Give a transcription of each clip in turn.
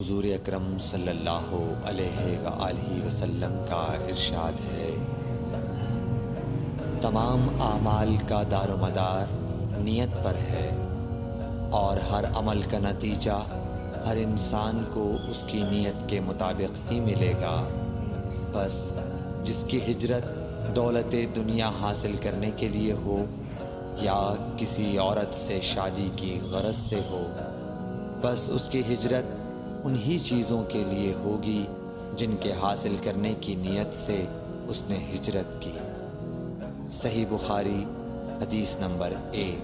حضور اکرم صلی اللہ علیہ وآلہ وسلم کا ارشاد ہے، تمام اعمال کا دار و مدار نیت پر ہے، اور ہر عمل کا نتیجہ ہر انسان کو اس کی نیت کے مطابق ہی ملے گا۔ بس جس کی ہجرت دولت دنیا حاصل کرنے کے لیے ہو یا کسی عورت سے شادی کی غرض سے ہو، بس اس کی ہجرت انہی چیزوں کے لیے ہوگی جن کے حاصل کرنے کی نیت سے اس نے ہجرت کی۔ صحیح بخاری حدیث نمبر 1۔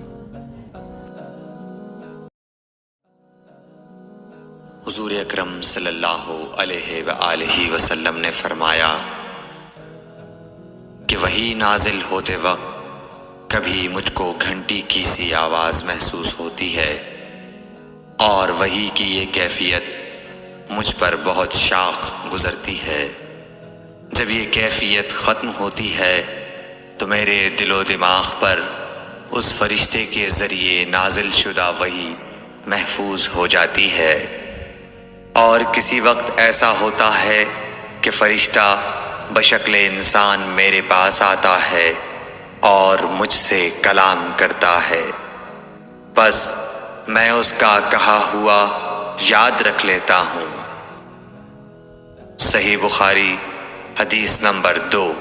حضور اکرم صلی اللہ علیہ وآلہ وسلم نے فرمایا کہ وحی نازل ہوتے وقت کبھی مجھ کو گھنٹی کی سی آواز محسوس ہوتی ہے، اور وحی کی یہ کیفیت مجھ پر بہت شاق گزرتی ہے۔ جب یہ کیفیت ختم ہوتی ہے تو میرے دل و دماغ پر اس فرشتے کے ذریعے نازل شدہ وحی محفوظ ہو جاتی ہے، اور کسی وقت ایسا ہوتا ہے کہ فرشتہ بشکل انسان میرے پاس آتا ہے اور مجھ سے کلام کرتا ہے، بس میں اس کا کہا ہوا یاد رکھ لیتا ہوں۔ صحیح بخاری حدیث نمبر 2۔